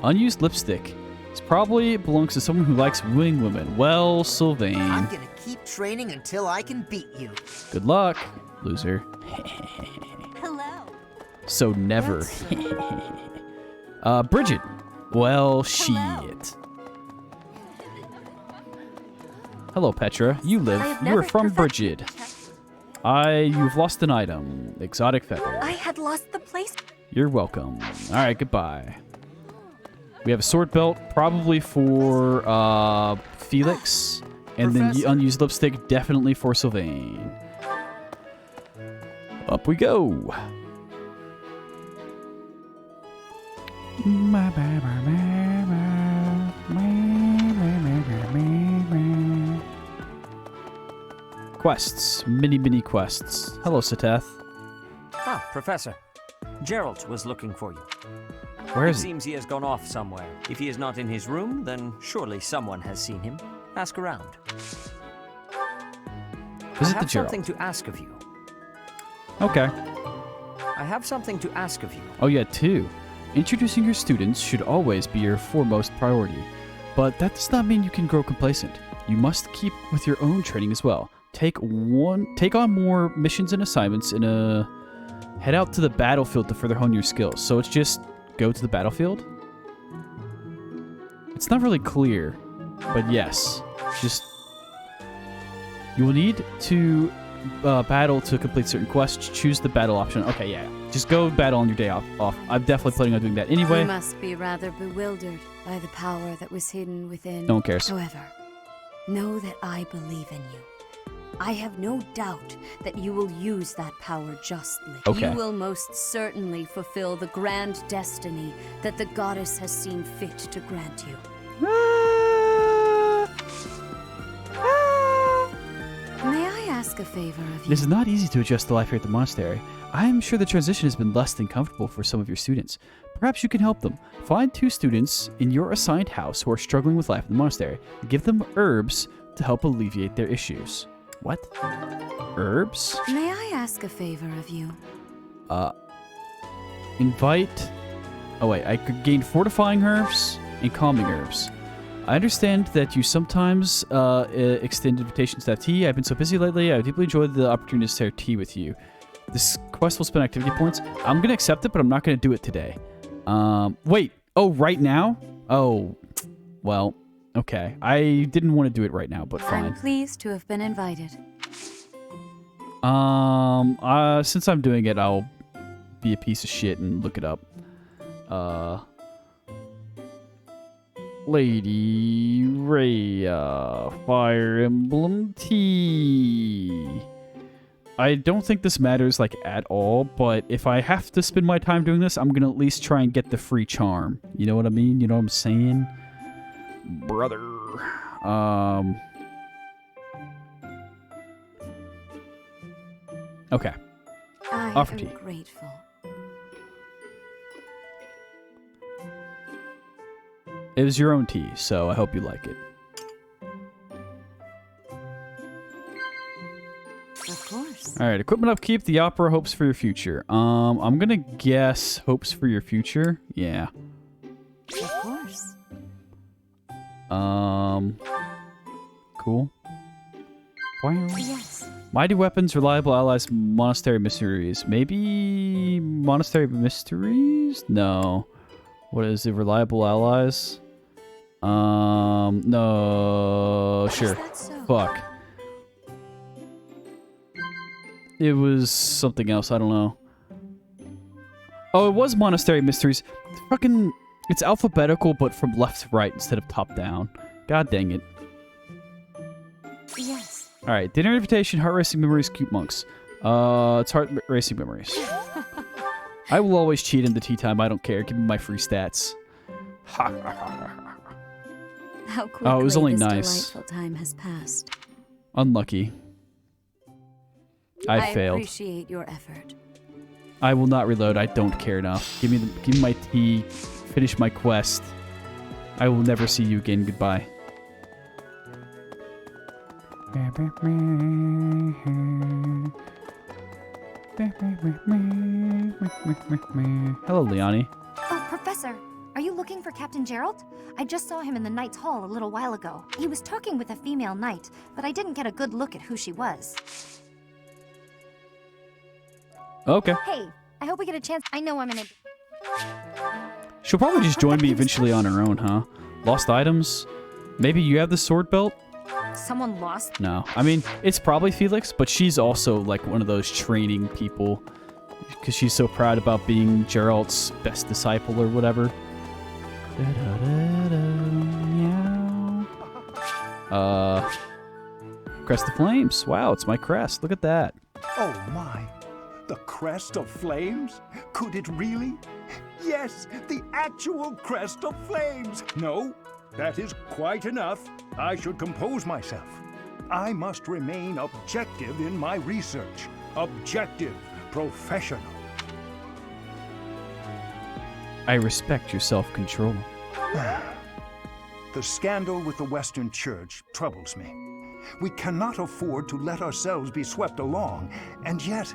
[SPEAKER 1] Unused lipstick. This probably belongs to someone who likes wooing women. Well, Sylvain.
[SPEAKER 18] I'm gonna keep training until I can beat you.
[SPEAKER 1] Good luck, loser.
[SPEAKER 17] Hello.
[SPEAKER 1] So never. Bridget. Well, shit. Hello, Petra. You are from Bridget. You've lost an item. Exotic feather.
[SPEAKER 17] I had lost the place.
[SPEAKER 1] You're welcome. All right, goodbye. We have a sword belt, probably for Felix, and then the unused lipstick, definitely for Sylvain. Up we go. Quests. Mini quests. Hello, Seteth.
[SPEAKER 5] Ah, Professor. Geralt was looking for you.
[SPEAKER 1] Where is
[SPEAKER 5] he? It seems he has gone off somewhere. If he is not in his room, then surely someone has seen him. Ask around. I have something to ask of you.
[SPEAKER 1] Okay.
[SPEAKER 5] I have something to ask of you.
[SPEAKER 1] Oh yeah, too. Introducing your students should always be your foremost priority. But that does not mean you can grow complacent. You must keep with your own training as well. Take on more missions and assignments head out to the battlefield to further hone your skills. So it's just go to the battlefield? It's not really clear, but yes. Just you will need to battle to complete certain quests. Choose the battle option. Okay, yeah. Just go battle on your day off. I'm definitely planning on doing that anyway.
[SPEAKER 4] You must be rather bewildered by the power that was hidden within.
[SPEAKER 1] No one cares.
[SPEAKER 4] However, know that I believe in you. I have no doubt that you will use that power justly.
[SPEAKER 1] Okay.
[SPEAKER 4] You will most certainly fulfill the grand destiny that the goddess has seen fit to grant you. May I ask a favor of you?
[SPEAKER 1] It is not easy to adjust to life here at the monastery. I am sure the transition has been less than comfortable for some of your students. Perhaps you can help them. Find 2 students in your assigned house who are struggling with life in the monastery. Give them herbs to help alleviate their issues. What? Herbs?
[SPEAKER 4] May I ask a favor of you?
[SPEAKER 1] Invite... Oh wait, I could gain fortifying herbs and calming herbs. I understand that you sometimes extend invitations to have tea. I've been so busy lately, I deeply enjoyed the opportunity to share tea with you. This quest will spend activity points. I'm going to accept it, but I'm not going to do it today. Wait. Oh, right now? Oh, well... Okay, I didn't want to do it right now, but fine.
[SPEAKER 4] I'm pleased to have been invited.
[SPEAKER 1] Since I'm doing it, I'll be a piece of shit and look it up. Lady Rhea, Fire Emblem tea. I don't think this matters, like, at all, but if I have to spend my time doing this, I'm gonna at least try and get the free charm. You know what I mean? You know what I'm saying? Brother. Okay. Offer tea.
[SPEAKER 4] Grateful.
[SPEAKER 1] It was your own tea, so I hope you like it.
[SPEAKER 4] Of course.
[SPEAKER 1] All right, equipment upkeep. The opera hopes for your future. I'm gonna guess hopes for your future. Yeah.
[SPEAKER 4] Of course.
[SPEAKER 1] Cool. Wow.
[SPEAKER 4] Yes.
[SPEAKER 1] Mighty weapons, reliable allies, monastery mysteries. Maybe monastery mysteries? No. What is it? Reliable allies? No. Sure. Fuck. It was something else. I don't know. Oh, it was Monastery Mysteries. Fucking, it's alphabetical, but from left to right instead of top down. God dang it.
[SPEAKER 6] Yes.
[SPEAKER 1] All right, dinner invitation, heart racing memories, cute monks. It's heart racing memories. I will always cheat in the tea time. I don't care. Give me my free stats.
[SPEAKER 4] How quickly
[SPEAKER 1] Oh, it was only
[SPEAKER 4] this
[SPEAKER 1] nice.
[SPEAKER 4] delightful time has passed.
[SPEAKER 1] Unlucky. I failed.
[SPEAKER 4] I appreciate your effort.
[SPEAKER 1] I will not reload. I don't care enough. Give me my tea. Finish my quest. I will never see you again. Goodbye. Hello, Liani.
[SPEAKER 6] Oh, Professor, are you looking for Captain Gerald? I just saw him in the Knight's Hall a little while ago. He was talking with a female knight, but I didn't get a good look at who she was.
[SPEAKER 1] Okay.
[SPEAKER 6] Hey, I hope we get a chance. I know I'm in a...
[SPEAKER 1] She'll probably just join me eventually on her own, huh? Lost items? Maybe you have the sword belt?
[SPEAKER 6] Someone lost?
[SPEAKER 1] No. I mean, it's probably Felix, but she's also like one of those training people because she's so proud about being Gerald's best disciple or whatever. Crest of Flames. Wow, it's my crest. Look at that.
[SPEAKER 10] Oh my. The crest of flames? Could it really? Yes, the actual crest of flames. No, that is quite enough. I should compose myself. I must remain objective in my research. Objective, professional.
[SPEAKER 1] I respect your self-control.
[SPEAKER 10] The scandal with the Western Church troubles me. We cannot afford to let ourselves be swept along, and yet...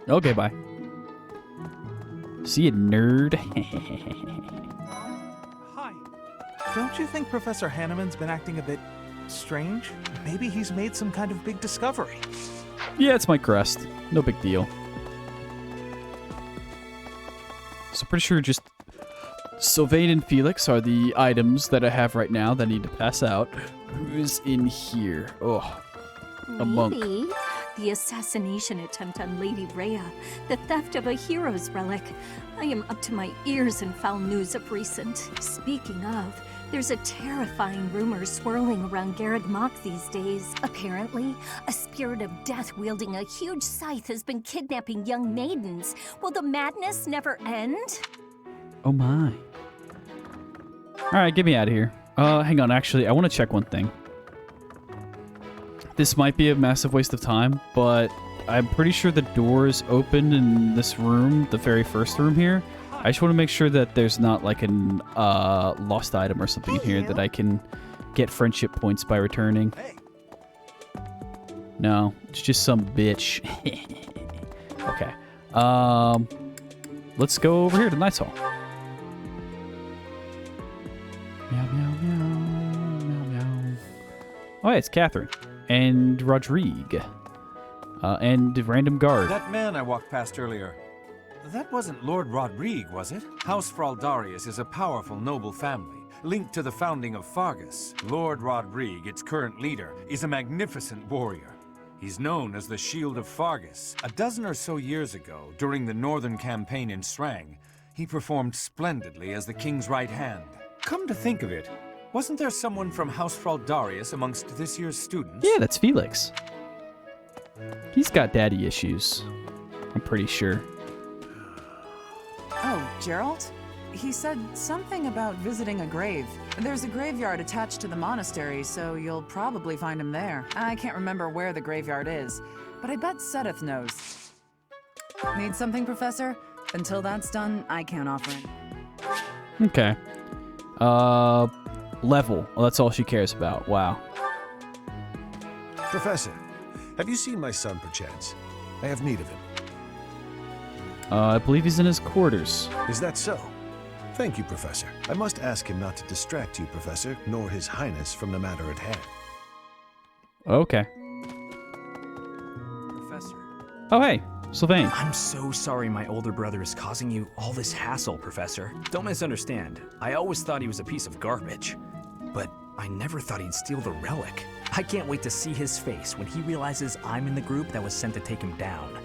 [SPEAKER 1] Okay, bye. See you, nerd.
[SPEAKER 19] Hi. Don't you think Professor Hanneman's been acting a bit strange? Maybe he's made some kind of big discovery.
[SPEAKER 1] Yeah, it's my crest. No big deal. So pretty sure just Sylvain and Felix are the items that I have right now that I need to pass out. Who's in here? Oh, a monk.
[SPEAKER 17] Maybe the assassination attempt on Lady Rhea, the theft of a hero's relic. I am up to my ears in foul news of recent. Speaking of, there's a terrifying rumor swirling around Garreg Mach these days. Apparently, a spirit of death wielding a huge scythe has been kidnapping young maidens. Will the madness never end?
[SPEAKER 1] Oh my. Alright, get me out of here. Hang on, actually, I want to check one thing. This might be a massive waste of time, but I'm pretty sure the door is open in this room, the very first room here. I just want to make sure that there's not like an lost item or something in here that I can get friendship points by returning. No, it's just some bitch. Okay. Let's go over here to Knight's Hall. Meow, meow, meow, meow, meow. Oh, yeah, it's Catherine. And Rodrigue. And Random Guard.
[SPEAKER 11] That man I walked past earlier, that wasn't Lord Rodrigue, was it? House Fraldarius is a powerful noble family, linked to the founding of Fargus. Lord Rodrigue, its current leader, is a magnificent warrior. He's known as the Shield of Fargus. A dozen or so years ago, during the Northern Campaign in Srang, he performed splendidly as the king's right hand. Come to think of it, wasn't there someone from House Fraldarius amongst this year's students?
[SPEAKER 1] Yeah, that's Felix. He's got daddy issues. I'm pretty sure.
[SPEAKER 20] Oh, Gerald? He said something about visiting a grave. There's a graveyard attached to the monastery, so you'll probably find him there. I can't remember where the graveyard is, but I bet Sedith knows. Need something, Professor? Until that's done, I can't offer it.
[SPEAKER 1] Okay. Level. Well, that's all she cares about. Wow.
[SPEAKER 9] Professor, have you seen my son, perchance? I have need of him.
[SPEAKER 1] I believe he's in his quarters.
[SPEAKER 9] Is that so? Thank you, Professor. I must ask him not to distract you, Professor, nor His Highness from the matter at hand.
[SPEAKER 1] Okay.
[SPEAKER 14] Professor.
[SPEAKER 1] Oh, hey, Sylvain.
[SPEAKER 14] I'm so sorry my older brother is causing you all this hassle, Professor. Don't misunderstand. I always thought he was a piece of garbage. But I never thought he'd steal the relic. I can't wait to see his face when he realizes I'm in the group that was sent to take him down.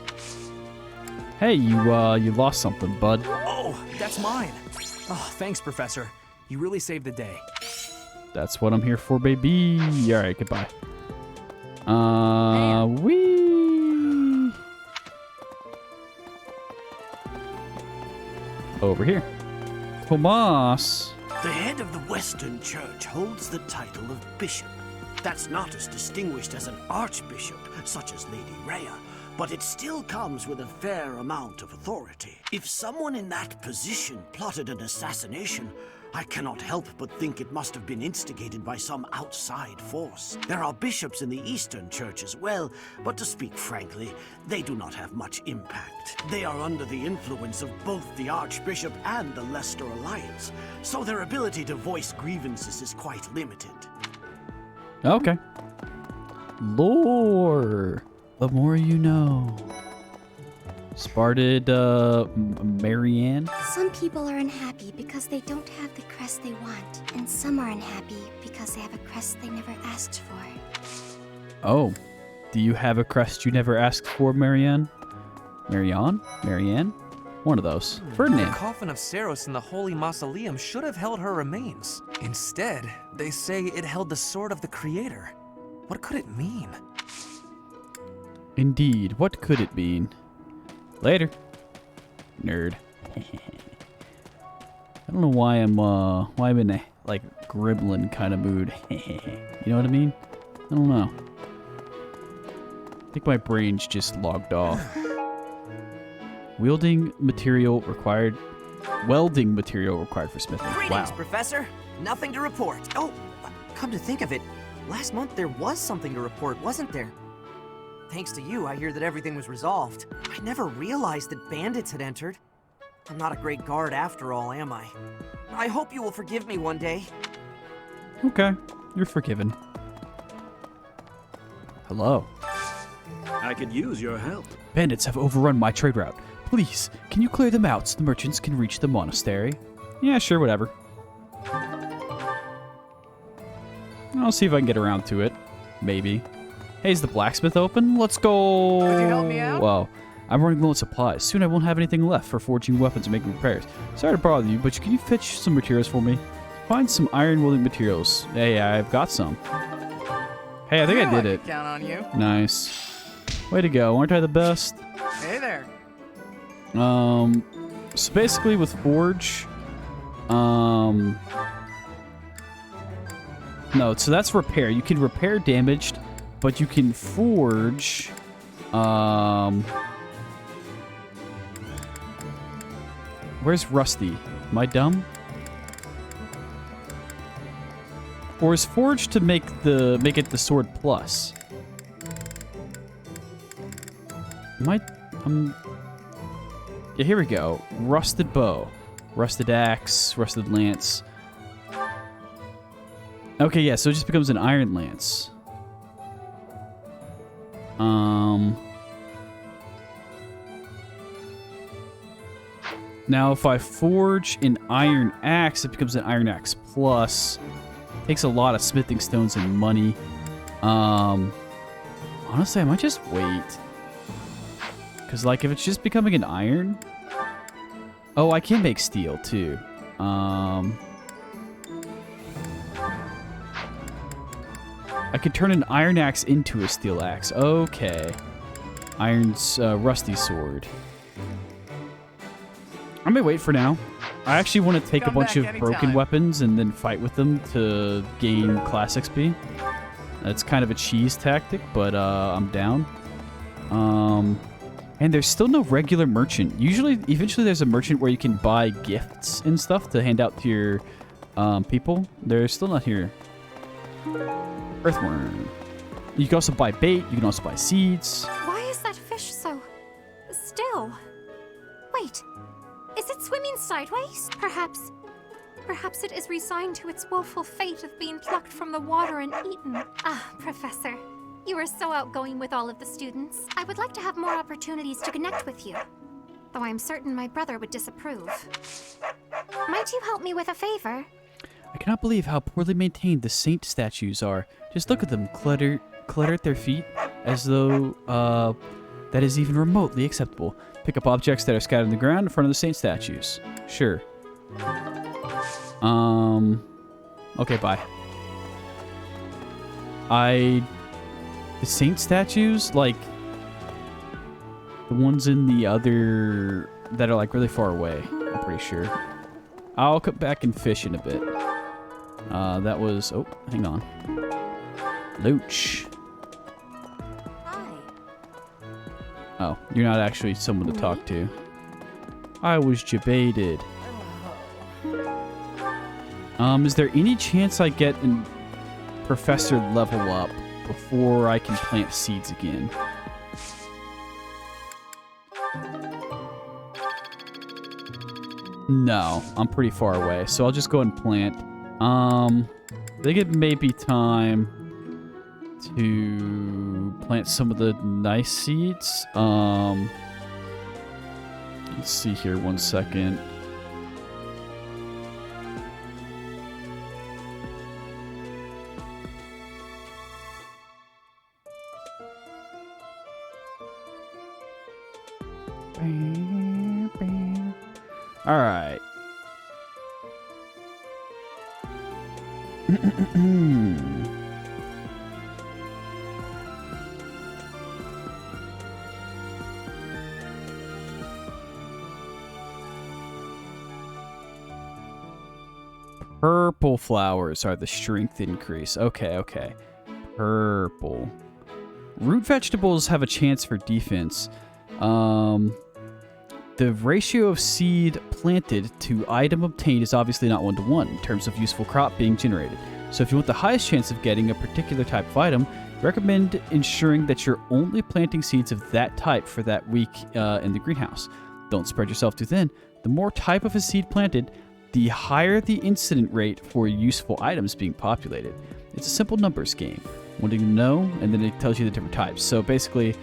[SPEAKER 1] Hey, you lost something, bud.
[SPEAKER 8] Oh, that's mine. Oh, thanks, Professor. You really saved the day.
[SPEAKER 1] That's what I'm here for, baby. All right, goodbye. Wee. Over here. Tomas.
[SPEAKER 21] The head of the Western Church holds the title of bishop. That's not as distinguished as an archbishop, such as Lady Rhea, but it still comes with a fair amount of authority. If someone in that position plotted an assassination, I cannot help but think it must have been instigated by some outside force. There are bishops in the Eastern Church as well, but to speak frankly, they do not have much impact. They are under the influence of both the Archbishop and the Leicester Alliance, so their ability to voice grievances is quite limited.
[SPEAKER 1] Okay. Lore. The more you know. Sparted, Marianne?
[SPEAKER 6] Some people are unhappy because they don't have the crest they want, and some are unhappy because they have a crest they never asked for.
[SPEAKER 1] Oh. Do you have a crest you never asked for, Marianne? Marianne? One of those. Ferdinand.
[SPEAKER 14] The coffin of Saros in the Holy Mausoleum should have held her remains. Instead, they say it held the sword of the Creator. What could it mean?
[SPEAKER 1] Indeed, what could it mean? Later. Nerd. I don't know why I'm in a, like, gremlin kind of mood. You know what I mean? I don't know. I think my brain's just logged off. Welding material required for smithing.
[SPEAKER 22] Greetings,
[SPEAKER 1] Wow.
[SPEAKER 22] Professor. Nothing to report. Oh, come to think of it, last month there was something to report, wasn't there? Thanks to you, I hear that everything was resolved. I never realized that bandits had entered. I'm not a great guard after all, am I? I hope you will forgive me one day.
[SPEAKER 1] Okay, you're forgiven. Hello.
[SPEAKER 21] I could use your help.
[SPEAKER 1] Bandits have overrun my trade route. Please, can you clear them out so the merchants can reach the monastery? Yeah, sure, whatever. I'll see if I can get around to it. Maybe. Hey, is the blacksmith open? Let's go!
[SPEAKER 20] Would you help me out?
[SPEAKER 1] Wow. I'm running low on supplies. Soon I won't have anything left for forging weapons and making repairs. Sorry to bother you, but can you fetch some materials for me? Find some iron welding materials. Hey, I've got some. Hey, I think I did it.
[SPEAKER 20] Count on you.
[SPEAKER 1] Nice. Way to go. Aren't I the best?
[SPEAKER 20] Hey there.
[SPEAKER 1] So basically with Forge, no, so that's repair. You can repair damaged, but you can forge, where's Rusty? Am I dumb? Or is Forge to make it the sword plus? Yeah, here we go. Rusted bow, rusted axe, rusted lance. Okay, yeah, so it just becomes an iron lance. Now if I forge an iron axe, it becomes an iron axe plus. Takes a lot of smithing stones and money. Honestly, I might just wait. Because, like, if it's just becoming an iron... Oh, I can make steel, too. I could turn an iron axe into a steel axe. Okay. Iron's rusty sword. I may wait for now. I actually want to take a bunch of broken weapons and then fight with them to gain class XP. That's kind of a cheese tactic, but I'm down. And there's still no regular merchant. Eventually there's a merchant where you can buy gifts and stuff to hand out to your people. They're still not here. Earthworm. You can also buy bait. You can also buy seeds.
[SPEAKER 6] Why is that fish so still? Wait, is it swimming sideways? Perhaps it is resigned to its woeful fate of being plucked from the water and eaten.
[SPEAKER 23] Ah, Professor. You are so outgoing with all of the students. I would like to have more opportunities to connect with you, though I'm certain my brother would disapprove. Might you help me with a favor?
[SPEAKER 1] I cannot believe how poorly maintained the saint statues are. Just look at them, cluttered at their feet, as though that is even remotely acceptable. Pick up objects that are scattered on the ground in front of the saint statues. Sure. Okay, bye. The saint statues, like the ones in the other that are like really far away, I'm pretty sure. I'll come back and fish in a bit. That was, oh, hang on. Looch.
[SPEAKER 4] Hi.
[SPEAKER 1] Oh, you're not actually someone to talk to. I was debated. Is there any chance I get a professor level up before I can plant seeds again? No, I'm pretty far away, so I'll just go and plant. I think it may be time to plant some of the nice seeds. Let's see here, 1 second. All right. Purple flowers are the strength increase. Okay, okay. Purple. Root vegetables have a chance for defense. The ratio of seed planted to item obtained is obviously not 1-to-1 in terms of useful crop being generated. So if you want the highest chance of getting a particular type of item, recommend ensuring that you're only planting seeds of that type for that week in the greenhouse. Don't spread yourself too thin. The more type of a seed planted, the higher the incident rate for useful items being populated. It's a simple numbers game. Wanting to know, and then it tells you the different types. So basically,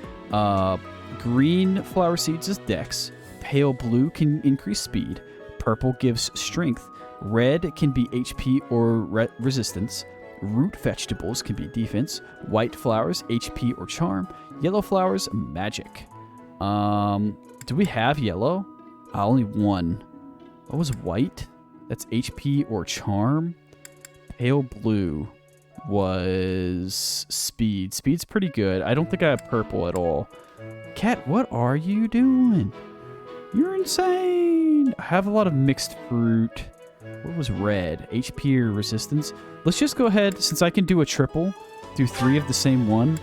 [SPEAKER 1] green flower seeds is dex. Pale blue can increase speed. Purple gives strength. Red can be HP or resistance. Root vegetables can be defense. White flowers, HP or charm. Yellow flowers, magic. Do we have yellow? Only one. What was white? That's HP or charm. Pale blue was speed. Speed's pretty good. I don't think I have purple at all. Cat, what are you doing? You're insane. I have a lot of mixed fruit. What was red? HP or resistance? Let's just go ahead, since I can do a triple, do 3 of the same one.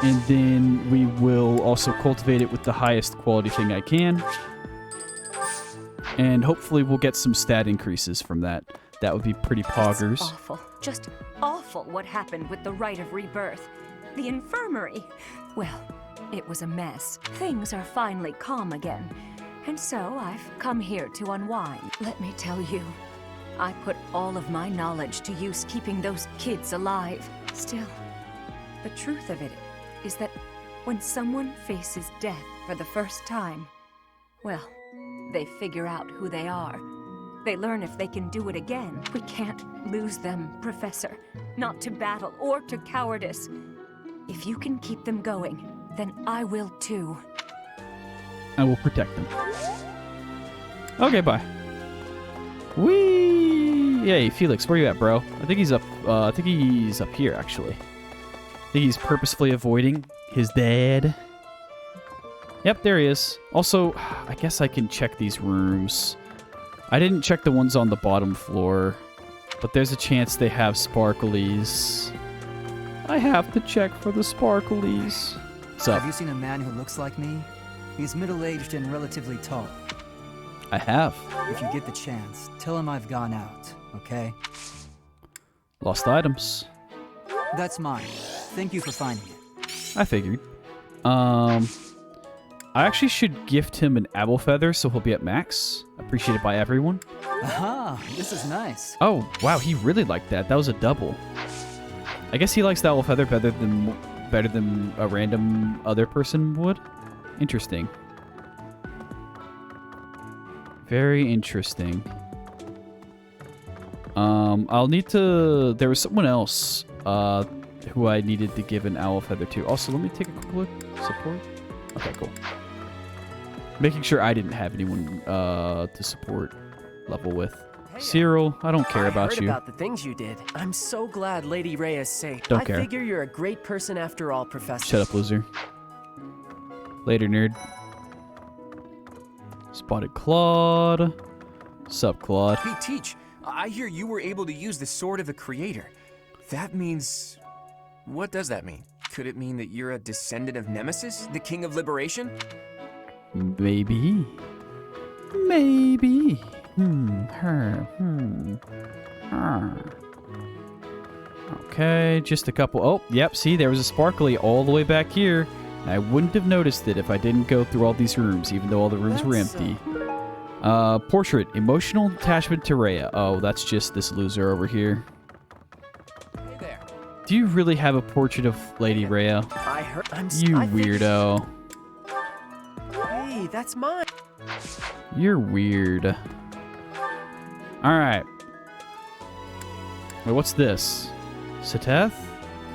[SPEAKER 1] And then we will also cultivate it with the highest quality thing I can. And hopefully we'll get some stat increases from that. That would be pretty poggers.
[SPEAKER 3] It's awful. Just awful what happened with the rite of rebirth. The infirmary. Well, it was a mess. Things are finally calm again. And so I've come here to unwind. Let me tell you, I put all of my knowledge to use keeping those kids alive. Still, the truth of it is that when someone faces death for the first time, well, they figure out who they are. They learn if they can do it again. We can't lose them, Professor. Not to battle or to cowardice. If you can keep them going, then I will too.
[SPEAKER 1] I will protect them. Okay, bye. Whee! Hey, Felix, where you at, bro? I think he's up. I think he's up here, actually. I think he's purposefully avoiding his dad. Yep, there he is. Also, I guess I can check these rooms. I didn't check the ones on the bottom floor, but there's a chance they have sparklies. I have to check for the sparklies. What's up?
[SPEAKER 7] Have you seen a man who looks like me? He's middle-aged and relatively tall.
[SPEAKER 1] I have.
[SPEAKER 7] If you get the chance, tell him I've gone out, okay?
[SPEAKER 1] Lost items.
[SPEAKER 7] That's mine. Thank you for finding it.
[SPEAKER 1] I figured. I actually should gift him an apple feather so he'll be at max. Appreciated by everyone.
[SPEAKER 7] Aha, this is nice.
[SPEAKER 1] Oh, wow, he really liked that. That was a double. I guess he likes the apple feather better than a random other person would. Interesting. Very interesting. I'll need to... There was someone else that who I needed to give an owl feather to. Also, let me take a quick look. Support? Okay, cool. Making sure I didn't have anyone to support level with. Cyril, I don't care about
[SPEAKER 2] I heard
[SPEAKER 1] you.
[SPEAKER 2] about the things you did. I'm so glad Lady Rhea is safe.
[SPEAKER 1] Don't care.
[SPEAKER 2] I figure you're a great person after all, Professor.
[SPEAKER 1] Shut up, loser. Later, nerd. Spotted Claude. Sup, Claude.
[SPEAKER 12] Hey, Teach. I hear you were able to use the Sword of the Creator. That means... What does that mean? Could it mean that you're a descendant of Nemesis, the King of Liberation?
[SPEAKER 1] Maybe. Maybe. Okay, just a couple. Oh, yep, see, there was a sparkly all the way back here. And I wouldn't have noticed it if I didn't go through all these rooms, even though all the rooms were empty. Portrait, emotional attachment to Rhea. Oh, that's just this loser over here.
[SPEAKER 12] Hey there.
[SPEAKER 1] Do you really have a portrait of Lady Rhea?
[SPEAKER 2] I heard.
[SPEAKER 1] You weirdo.
[SPEAKER 2] Hey, that's mine.
[SPEAKER 1] You're weird. Alright. Wait, what's this? Seteth?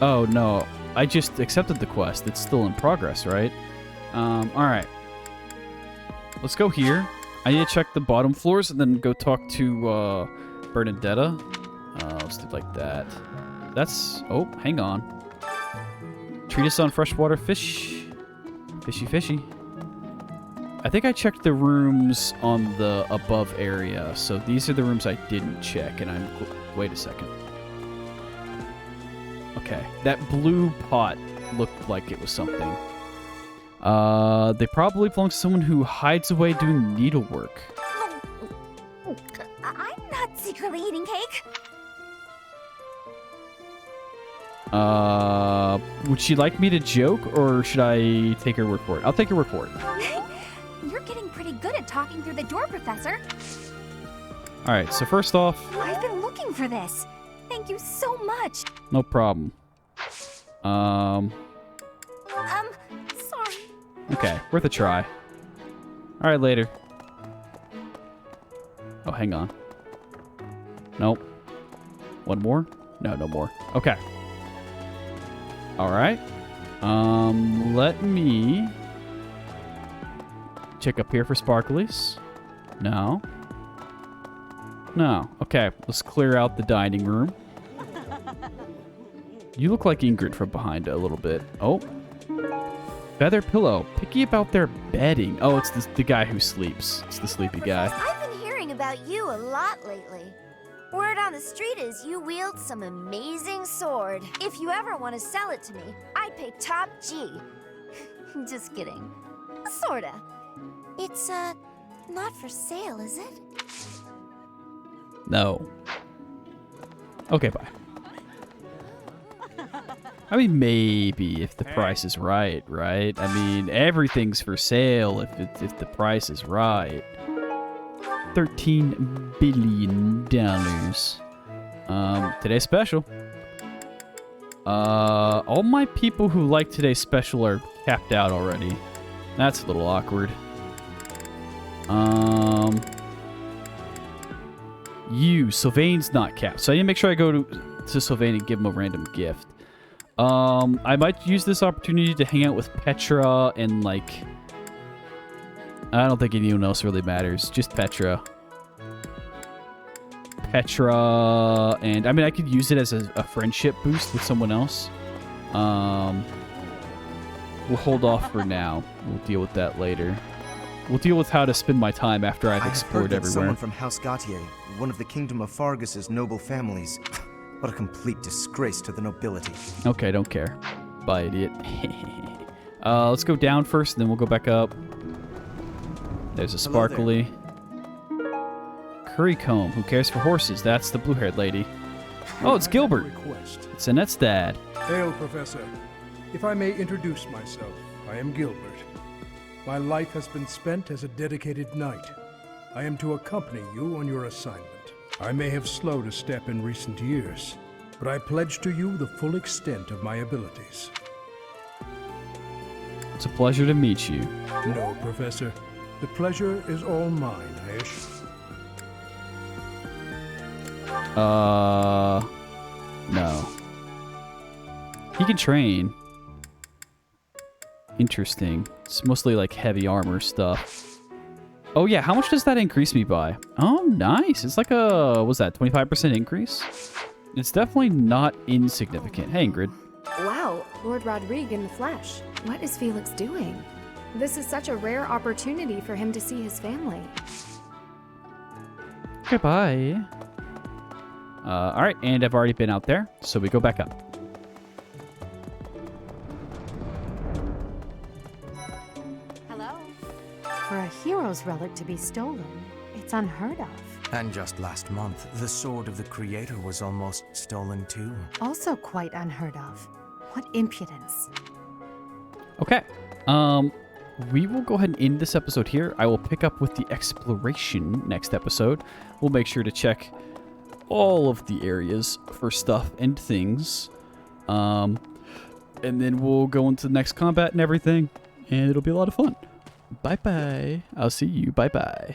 [SPEAKER 1] Oh, no. I just accepted the quest. It's still in progress, right? Alright. Let's go here. I need to check the bottom floors and then go talk to Bernadetta. Let's do it like that. That's... Oh, hang on. Treatise on freshwater fish. Fishy, fishy. I think I checked the rooms on the above area, so these are the rooms I didn't check, and I'm... Wait a second. Okay, that blue pot looked like it was something. They probably belong to someone who hides away doing needlework.
[SPEAKER 6] I'm not secretly eating cake.
[SPEAKER 1] Would she like me to joke, or should I take her word for it? I'll take her word for it.
[SPEAKER 6] You're getting pretty good at talking through the door, Professor.
[SPEAKER 1] Alright, so first off...
[SPEAKER 6] I've been looking for this. Thank you so much.
[SPEAKER 1] No problem.
[SPEAKER 6] Sorry.
[SPEAKER 1] Okay, worth a try. Alright, later. Oh, hang on. Nope. One more? No, no more. Okay. Alright. Let me... check up here for sparklies. No. No. Okay, let's clear out the dining room. You look like Ingrid from behind a little bit. Oh. Feather pillow. Picky about their bedding. Oh, it's the guy who sleeps. It's the sleepy guy.
[SPEAKER 15] I've been hearing about you a lot lately. Word on the street is you wield some amazing sword. If you ever want to sell it to me, I'd pay top G. Just kidding. Sorta. It's, not for sale, is it?
[SPEAKER 1] No. Okay, bye. I mean, maybe if the price is right, right? I mean, everything's for sale if the price is right. $13 billion. Today's special. All my people who like today's special are capped out already. That's a little awkward. Sylvain's not capped. So I need to make sure I go to Sylvain and give him a random gift. I might use this opportunity to hang out with Petra and, like... I don't think anyone else really matters. Just Petra. And... I mean, I could use it as a friendship boost with someone else. We'll hold off for now. We'll deal with that later. We'll deal with how to spend my time after I've explored everywhere.
[SPEAKER 24] Someone from House Gautier, one of the Kingdom of Fargus's noble families. What a complete disgrace to the nobility.
[SPEAKER 1] Okay, don't care. Bye, idiot. Let's go down first, and then we'll go back up. There's a sparkly. Currycomb, who cares for horses? That's the blue-haired lady. Oh, it's Gilbert. It's Annette's dad.
[SPEAKER 25] Hail, Professor. If I may introduce myself, I am Gilbert. My life has been spent as a dedicated knight. I am to accompany you on your assignment. I may have slowed a step in recent years, but I pledge to you the full extent of my abilities.
[SPEAKER 1] It's a pleasure to meet you.
[SPEAKER 25] No, Professor. The pleasure is all mine, Ash.
[SPEAKER 1] No. He can train. Interesting. It's mostly like heavy armor stuff. Oh yeah, how much does that increase me by? Oh, nice. It's like a, what was that, 25% increase? It's definitely not insignificant. Hey, Ingrid.
[SPEAKER 5] Wow, Lord Rodrigue in the flesh. What is Felix doing? This is such a rare opportunity for him to see his family.
[SPEAKER 1] Goodbye. Alright, and I've already been out there, so we go back up.
[SPEAKER 10] For a hero's relic to be stolen, it's unheard of.
[SPEAKER 13] And just last month, the sword of the Creator was almost stolen too.
[SPEAKER 10] Also quite unheard of. What impudence.
[SPEAKER 1] Okay. We will go ahead and end this episode here. I will pick up with the exploration next episode. We'll make sure to check all of the areas for stuff and things. And then we'll go into the next combat and everything. And it'll be a lot of fun. Bye-bye. I'll see you. Bye-bye.